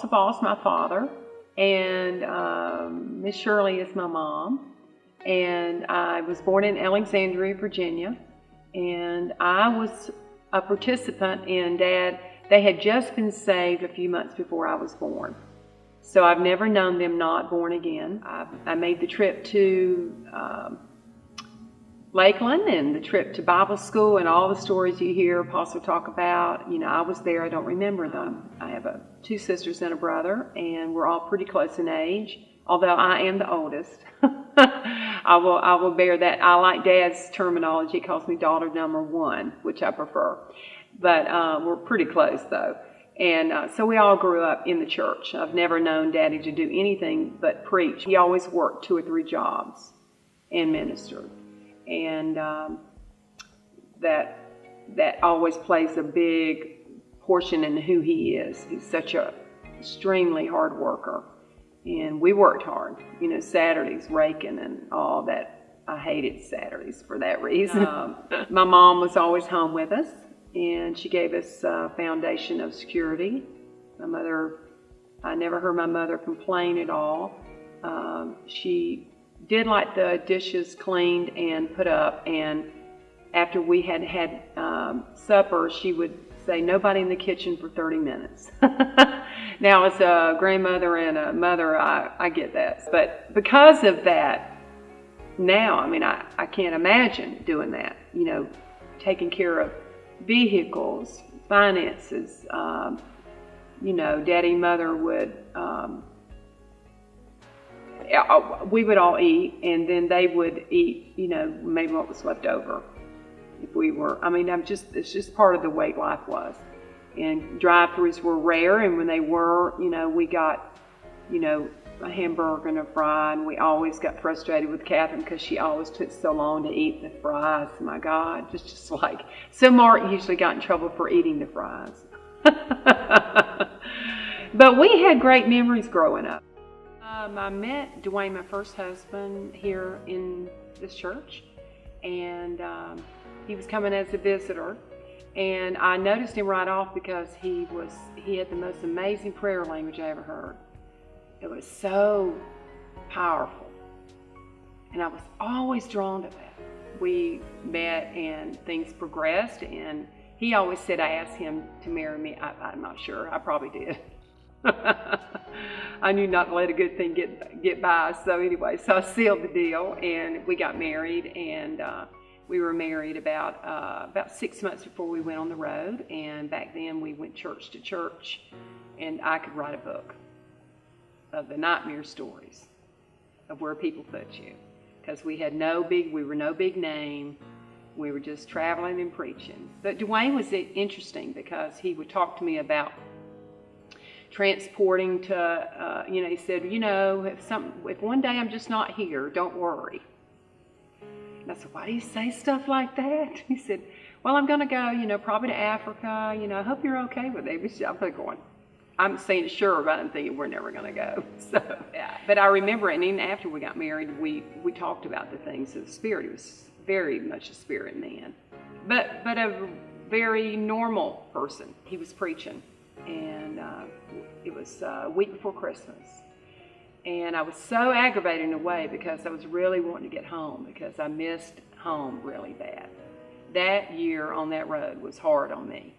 Sabal is my father, and Miss Shirley is my mom. And I was born in Alexandria, Virginia, and I was a participant in Dad. They had just been saved a few months before I was born. So I've never known them not born again. I made the trip to Lakeland and the trip to Bible school and all the stories you hear Apostle talk about. I was there. I don't remember them. I have two sisters and a brother, and we're all pretty close in age, although I am the oldest. I will bear that. I like Dad's terminology. He calls me daughter number 1, which I prefer. But we're pretty close, though. And so we all grew up in the church. I've never known Daddy to do anything but preach. He always worked 2 or 3 jobs and ministered. And that always plays a big portion in who he is. He's such a extremely hard worker. And we worked hard, Saturdays raking and all that. I hated Saturdays for that reason. My mom was always home with us, and she gave us a foundation of security. I never heard my mother complain at all. She did like the dishes cleaned and put up, and after we had supper, she would say, nobody in the kitchen for 30 minutes. Now, as a grandmother and a mother, I get that. But because of that, now, I can't imagine doing that, taking care of vehicles, finances. Daddy and Mother would, we would all eat, and then they would eat, maybe what was left over. If we were, it's just part of the way life was. And drive-thrus were rare, and when they were, we got, a hamburger and a fry, and we always got frustrated with Catherine because she always took so long to eat the fries. My God, just like, so Mark usually got in trouble for eating the fries. But we had great memories growing up. I met Dwayne, my first husband, here in this church, and he was coming as a visitor, and I noticed him right off because he had the most amazing prayer language I ever heard. It was so powerful, and I was always drawn to that. We met and things progressed, and he always said I asked him to marry me. I'm not sure. I probably did. I knew not to let a good thing get by. So anyway, so I sealed the deal, and we got married, and we were married about 6 months before we went on the road. And back then we went church to church, and I could write a book of the nightmare stories of where people put you, because we were no big name. We were just traveling and preaching. But Dwayne was interesting because he would talk to me about transporting to, he said, if one day I'm just not here, don't worry. And I said, why do you say stuff like that? He said, well, I'm going to go, probably to Africa. I hope you're okay with it. I'm going, I'm saying sure, but I'm thinking we're never going to go. So, yeah. But I remember, and even after we got married, we talked about the things of the Spirit. He was very much a spirit man, but a very normal person. He was preaching, and it was a week before Christmas. And I was so aggravated in a way because I was really wanting to get home because I missed home really bad. That year on that road was hard on me.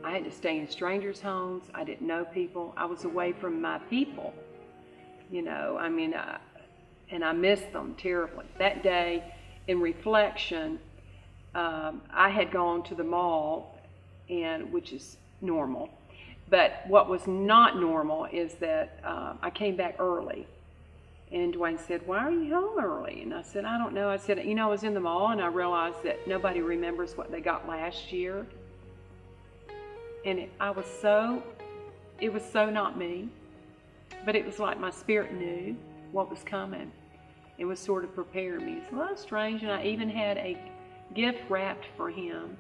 I had to stay in strangers' homes. I didn't know people. I was away from my people, and I missed them terribly. That day, in reflection, I had gone to the mall, which is normal. But what was not normal is that I came back early. And Dwayne said, why are you home early? And I said, I don't know. I said, I was in the mall, and I realized that nobody remembers what they got last year. And it was so not me, but it was like my spirit knew what was coming. It was sort of preparing me. It's a little strange, and I even had a gift wrapped for him.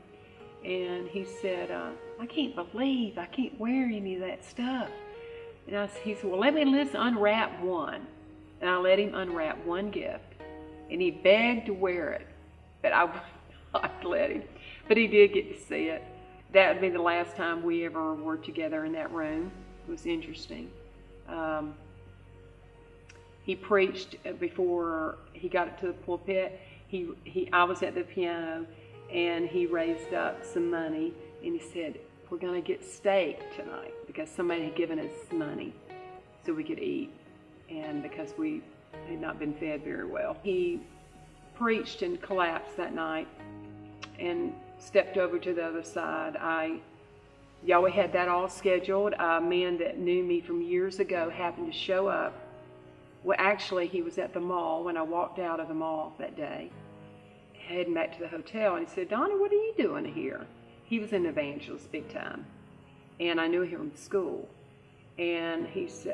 And he said, I can't believe I can't wear any of that stuff. And he said, well, let me unwrap one. And I let him unwrap one gift. And he begged to wear it, but I would not let him. But he did get to see it. that would be the last time we ever were together in that room. It was interesting. He preached before he got up to the pulpit. I was at the piano, and he raised up some money, and he said, "We're going to get steak tonight," because somebody had given us money so we could eat, and because we had not been fed very well. He preached and collapsed that night and stepped over to the other side. Yahweh had that all scheduled. A man that knew me from years ago happened to show up. Well, actually, he was at the mall when I walked out of the mall that day, heading back to the hotel, and he said, "Donna, what are you doing here?" He was an evangelist big time, and I knew him from school. And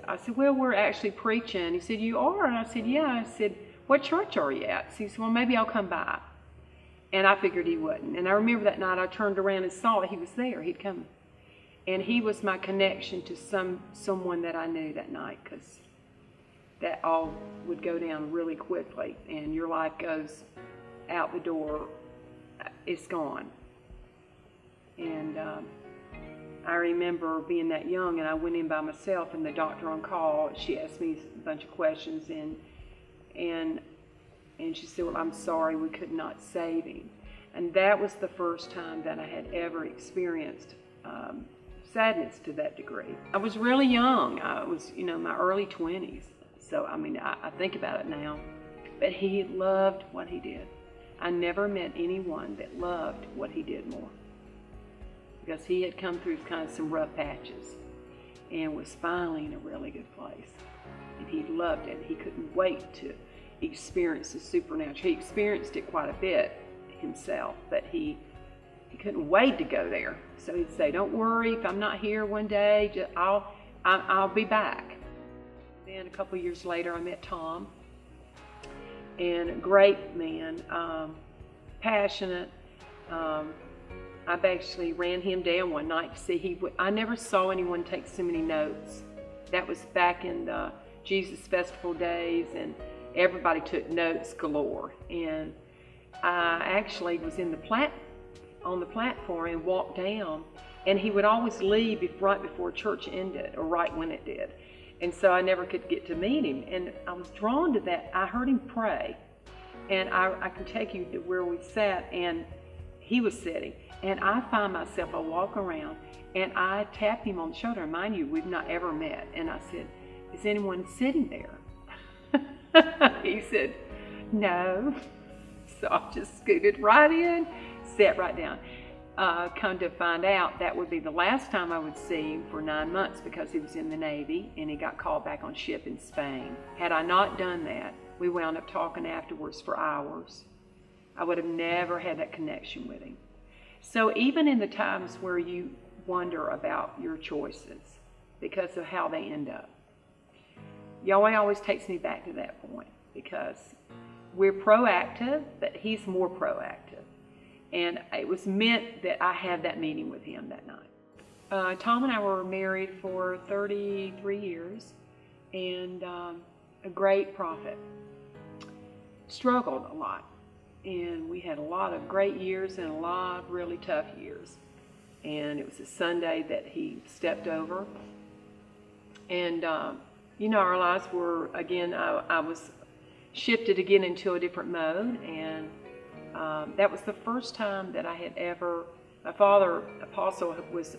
I said, "Well, we're actually preaching." He said, "You are?" And I said, "Yeah." I said, "What church are you at?" So he said, "Well, maybe I'll come by." And I figured he wouldn't. And I remember that night I turned around and saw he was there. He'd come. And he was my connection to someone that I knew that night, because that all would go down really quickly, and your life goes out the door. It's gone. And I remember being that young, and I went in by myself, and the doctor on call, she asked me a bunch of questions, and she said, "Well, I'm sorry, we could not save him." And that was the first time that I had ever experienced sadness to that degree. I was really young. I was, my early 20s. So, I think about it now. But he loved what he did. I never met anyone that loved what he did more, because he had come through kind of some rough patches and was finally in a really good place. And he loved it. He couldn't wait to experience the supernatural. He experienced it quite a bit himself, but he couldn't wait to go there. So he'd say, "Don't worry, if I'm not here one day, I'll be back." Then a couple years later, I met Tom, and a great man, passionate. I actually ran him down one night to see I never saw anyone take so many notes. That was back in the Jesus Festival days, and everybody took notes galore. And I actually was on the platform and walked down, and he would always leave right before church ended, or right when it did. And so I never could get to meet him. And I was drawn to that. I heard him pray. And I can take you to where we sat, and he was sitting. And I find myself, I walk around, and I tapped him on the shoulder. Mind you, we've not ever met. And I said, "Is anyone sitting there?" He said, "No." So I just scooted right in, sat right down. Come to find out, that would be the last time I would see him for 9 months, because he was in the Navy and he got called back on ship in Spain. Had I not done that, we wound up talking afterwards for hours. I would have never had that connection with him. So even in the times where you wonder about your choices because of how they end up, Yahweh always takes me back to that point, because we're proactive, but he's more proactive. And it was meant that I had that meeting with him that night. Tom and I were married for 33 years, and a great prophet. Struggled a lot, and we had a lot of great years and a lot of really tough years. And it was a Sunday that he stepped over, and our lives were, again, I was shifted again into a different mode, and that was the first time that I had ever, my father, Apostle, was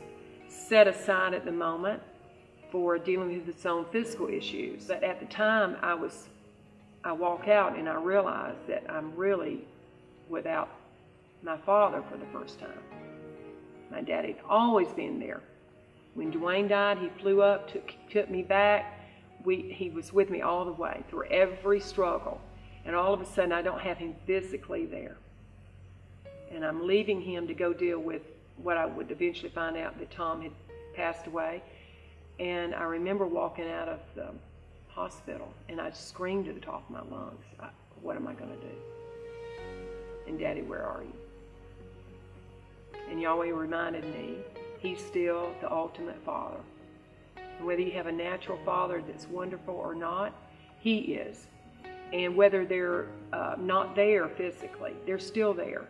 set aside at the moment for dealing with his own physical issues. But at the time, I walk out and I realize that I'm really without my father for the first time. My dad had always been there. When Dwayne died, he flew up, took me back. He was with me all the way through every struggle. And all of a sudden, I don't have him physically there. And I'm leaving him to go deal with what I would eventually find out that Tom had passed away. And I remember walking out of the hospital, and I screamed at the top of my lungs, "What am I going to do? And Daddy, where are you?" And Yahweh reminded me, he's still the ultimate father. And whether you have a natural father that's wonderful or not, he is. And whether they're not there physically, they're still there.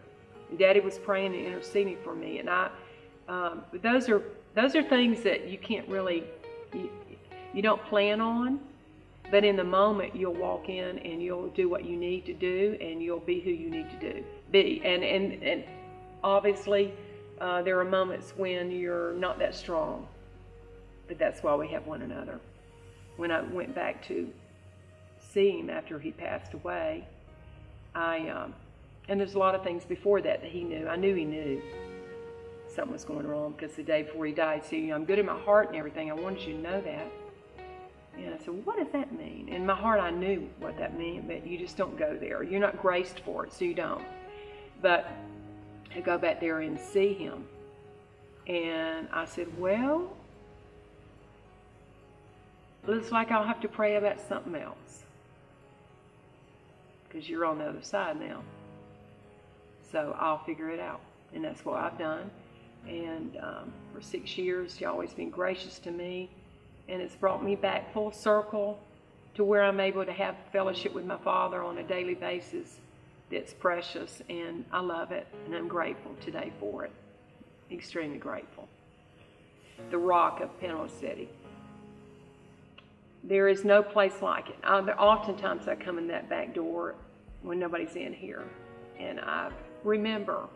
And Daddy was praying and interceding for me. And those are things that you can't really, you don't plan on, but in the moment you'll walk in and you'll do what you need to do, and you'll be who you need to be. And obviously there are moments when you're not that strong, but that's why we have one another. When I went back to see him after he passed away, and there's a lot of things before that he knew. I knew he knew something was going wrong, because the day before he died, he said, I'm good in my heart and everything. I wanted you to know that. And I said, well, what does that mean? In my heart, I knew what that meant, but you just don't go there. You're not graced for it, so you don't. But I go back there and see him. And I said, well, looks like I'll have to pray about something else, because you're on the other side now. So I'll figure it out. And that's what I've done. And for 6 years, he's always been gracious to me. And it's brought me back full circle to where I'm able to have fellowship with my Father on a daily basis that's precious. And I love it. And I'm grateful today for it. Extremely grateful. The rock of Panama City. There is no place like it. Oftentimes I come in that back door when nobody's in here. And I remember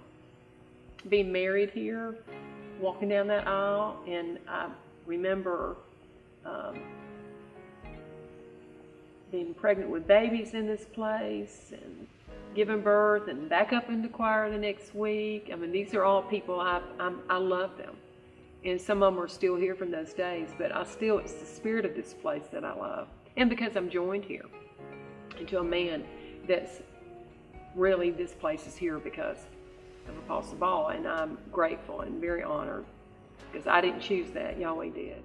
being married here, walking down that aisle, and I remember being pregnant with babies in this place, and giving birth, and back up into choir the next week. I mean, these are all people I love them. And some of them are still here from those days, but it's the spirit of this place that I love. And because I'm joined here into a man that's really, this place is here because of Apostle Ball, and I'm grateful and very honored, because I didn't choose that. Yahweh did.